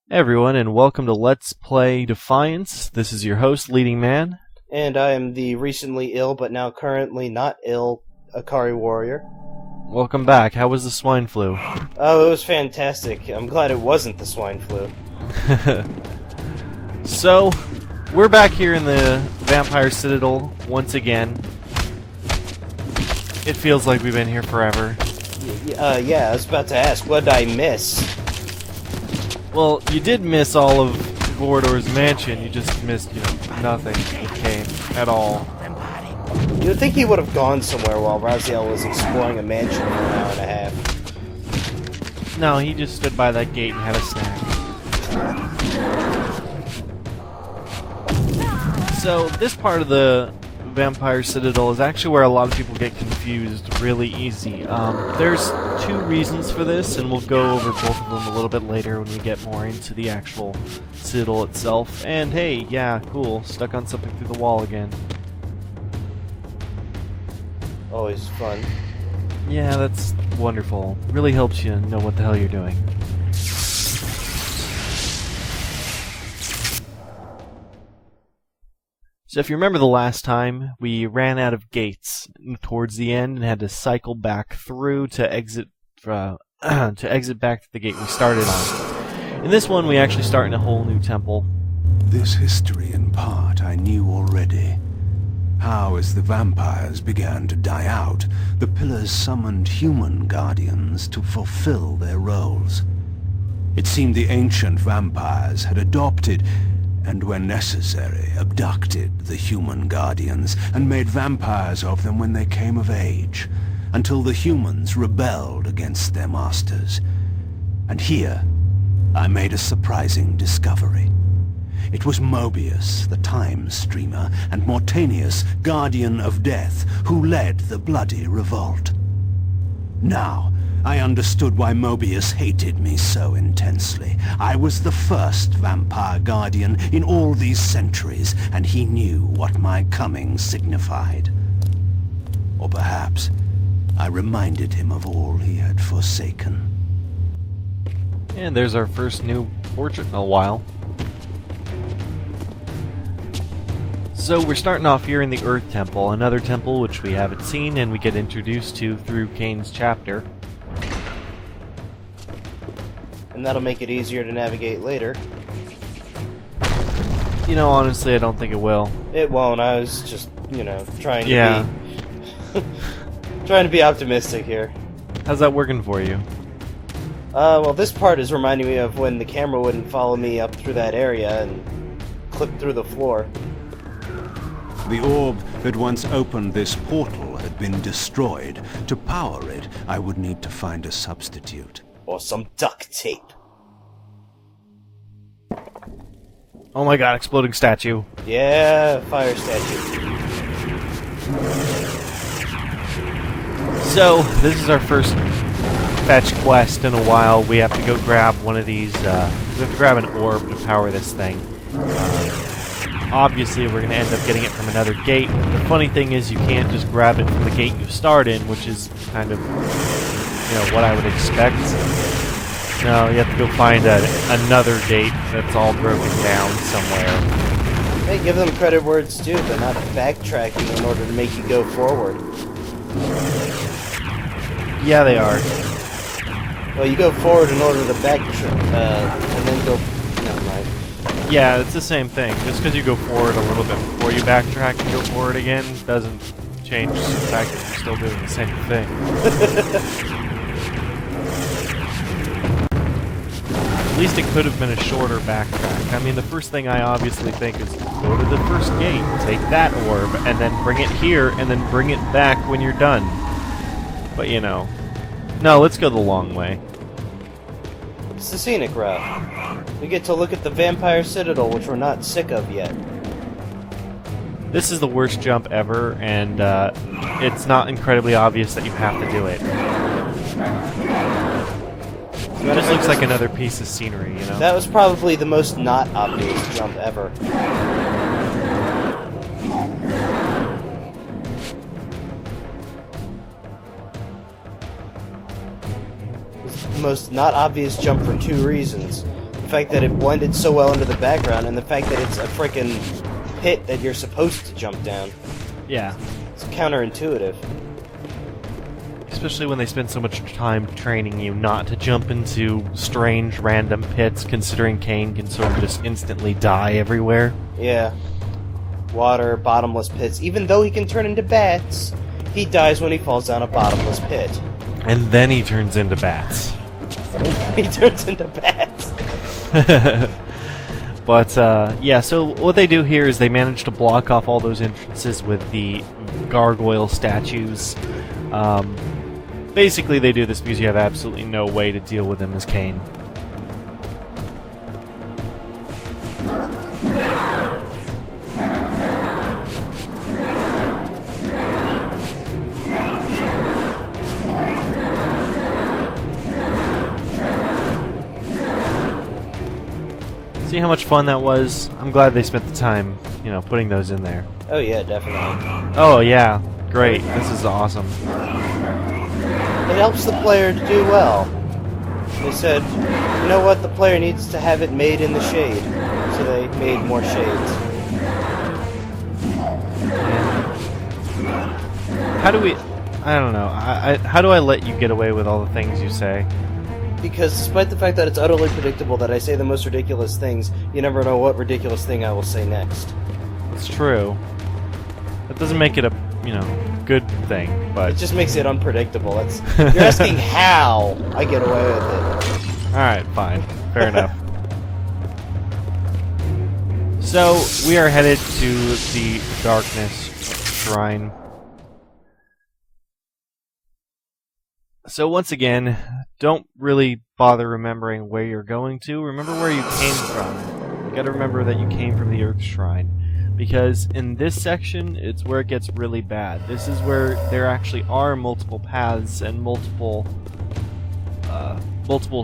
Hey everyone, and welcome to Let's Play Defiance. This is your host, Leading Man. And I am the recently ill, but now currently not ill, Akari Warrior. Welcome back. How was the swine flu? Oh, it was fantastic. I'm glad it wasn't the swine flu. So, we're back here in the Vampire Citadel once again. It feels like we've been here forever. Yeah, I was about to ask, what did I miss? Well, you did miss all of Vorador's mansion. You just missed, nothing with Kain at all. You would think he would have gone somewhere while Raziel was exploring a mansion for an hour and a half. No, he just stood by that gate and had a snack. So, this part of the Vampire Citadel is actually where a lot of people get confused really easy. There's two reasons for this, and we'll go over both of them a little bit later when we get more into the actual Citadel itself. And hey, yeah, cool, stuck on something through the wall again. Always fun. Yeah, that's wonderful. Really helps you know what the hell you're doing. So if you remember the last time, we ran out of gates towards the end and had to cycle back through to exit back to the gate we started on. In this one, we actually start in a whole new temple. This history, in part, I knew already. How, as the vampires began to die out, the pillars summoned human guardians to fulfill their roles. It seemed the ancient vampires had adopted, and when necessary, abducted the human guardians and made vampires of them when they came of age, until the humans rebelled against their masters. And here, I made a surprising discovery. It was Mobius, the time streamer, and Mortanius, guardian of death, who led the bloody revolt. Now, I understood why Mobius hated me so intensely. I was the first vampire guardian in all these centuries, and he knew what my coming signified. Or perhaps I reminded him of all he had forsaken. And there's our first new portrait in a while. So we're starting off here in the Earth Temple, another temple which we haven't seen and we get introduced to through Kain's chapter. And that'll make it easier to navigate later. Honestly, I don't think it will. It won't. I was just, trying to be... trying to be optimistic here. How's that working for you? Well, this part is reminding me of when the camera wouldn't follow me up through that area and clip through the floor. The orb that once opened this portal had been destroyed. To power it, I would need to find a substitute. Or some duct tape. Oh my god, exploding statue. Yeah, fire statue. So, this is our first fetch quest in a while. We have to go grab one of these, we have to grab an orb to power this thing. Obviously, we're going to end up getting it from another gate. The funny thing is you can't just grab it from the gate you start in, which is kind of, what I would expect. No, you have to go find another gate that's all broken down somewhere. Hey, give them credit where it's due. They're not backtracking in order to make you go forward. Yeah, they are. Well, you go forward in order to backtrack, and then go... Never mind. Yeah, it's the same thing. Just because you go forward a little bit before you backtrack and go forward again doesn't change the fact that you're still doing the same thing. At least it could have been a shorter backtrack. I mean, the first thing I obviously think is go to the first gate, take that orb, and then bring it here, and then bring it back when you're done. But no, let's go the long way. It's the scenic route. We get to look at the Vampire Citadel, which we're not sick of yet. This is the worst jump ever, and it's not incredibly obvious that you have to do it. It just looks like another piece of scenery, That was probably the most not obvious jump ever. It was the most not obvious jump for two reasons. The fact that it blended so well into the background, and the fact that it's a frickin' pit that you're supposed to jump down. Yeah. It's counterintuitive. Especially when they spend so much time training you not to jump into strange, random pits, considering Kain can sort of just instantly die everywhere. Yeah. Water, bottomless pits. Even though he can turn into bats, he dies when he falls down a bottomless pit. And then he turns into bats. He turns into bats. But, yeah, so what they do here is they manage to block off all those entrances with the gargoyle statues. Basically, they do this because you have absolutely no way to deal with them as Kain. See how much fun that was? I'm glad they spent the time, you know, putting those in there. Oh yeah, definitely. Oh yeah, great. This is awesome. It helps the player to do well. They said, you know what, the player needs to have it made in the shade. So they made more shades. How do we... I don't know. How do I let you get away with all the things you say? Because despite the fact that it's utterly predictable that I say the most ridiculous things, you never know what ridiculous thing I will say next. It's true. That doesn't make it a, you know, good thing, but... It just makes it unpredictable. That's, you're asking how I get away with it. Alright, fine. Fair enough. So, we are headed to the Darkness Shrine. So once again, don't really bother remembering where you're going to. Remember where you came from. You gotta remember that you came from the Earth Shrine. Because in this section, it's where it gets really bad. This is where there actually are multiple paths and multiple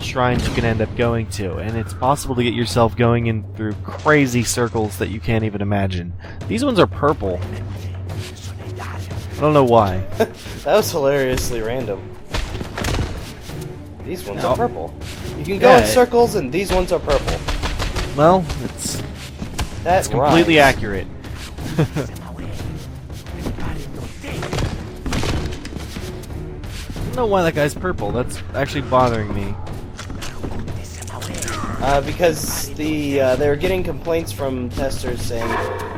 shrines you can end up going to. And it's possible to get yourself going in through crazy circles that you can't even imagine. These ones are purple. I don't know why. That was hilariously random. These ones are purple. You can go Yeah, in circles, and these ones are purple. Well, it's completely accurate. I don't know why that guy's purple. That's actually bothering me. Because they were getting complaints from testers saying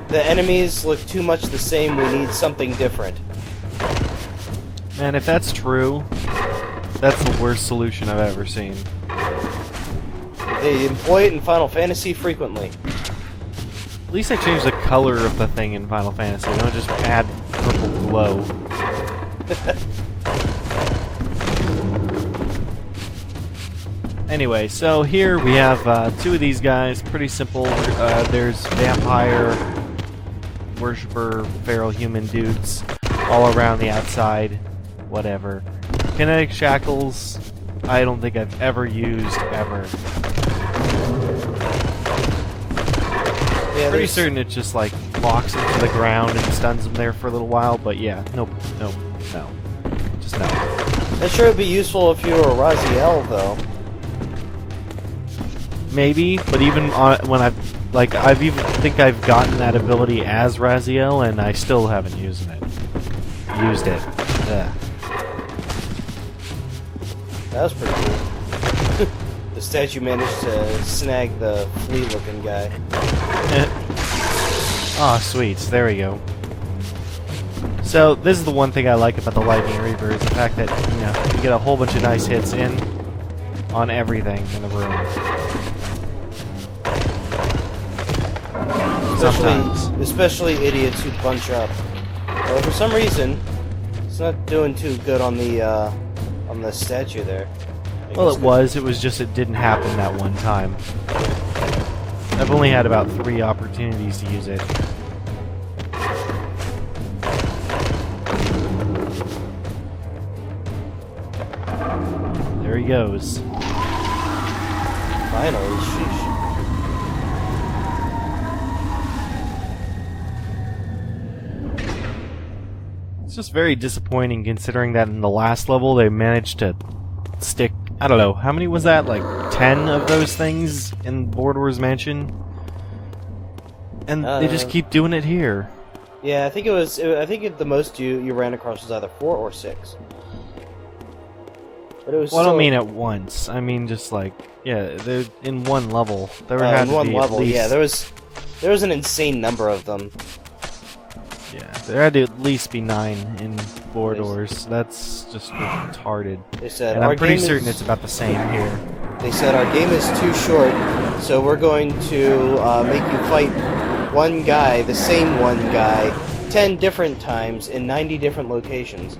the enemies look too much the same. We need something different. Man, if that's true, that's the worst solution I've ever seen. They employ it in Final Fantasy frequently. At least I changed the color of the thing in Final Fantasy. Don't just add purple glow. Anyway, so here we have two of these guys. Pretty simple. There's vampire, worshipper, feral human dudes all around the outside. Whatever. Kinetic shackles, I don't think I've ever used, ever. Yeah, Pretty certain it just, like, locks them to the ground and stuns them there for a little while, but yeah, no. Just no. That sure would be useful if you were Raziel, though. Maybe, but even when I've even think I've gotten that ability as Raziel, and I still haven't used it. Ugh. That was pretty cool. The statue managed to snag the flea-looking guy. Ah, sweet. There we go. So, this is the one thing I like about the Lightning Reaver, is the fact that, you know, you get a whole bunch of nice hits in on everything in the room. Especially idiots who bunch up. Well, for some reason, it's not doing too good on the statue there. Well, it was just it didn't happen that one time. I've only had about 3 opportunities to use it. There he goes. Finally, sheesh. It's just very disappointing considering that in the last level they managed to stick I don't know, how many was that? Like 10 of those things in Bordeaux's mansion? And they just keep doing it here. Yeah, I think it was. I think the most you ran across was either 4 or 6. But it was. Well, I still, don't mean at once. I mean just like, yeah, they're in one level. There had in to one be level. at least, Yeah, there was an insane number of them. yeah, there had to at least be 9 in Bordeaux's. That's just retarded. They said And our I'm pretty game certain is, it's about the same here. They said our game is too short, so we're going to make you fight one guy, the same one guy, 10 different times in 90 different locations.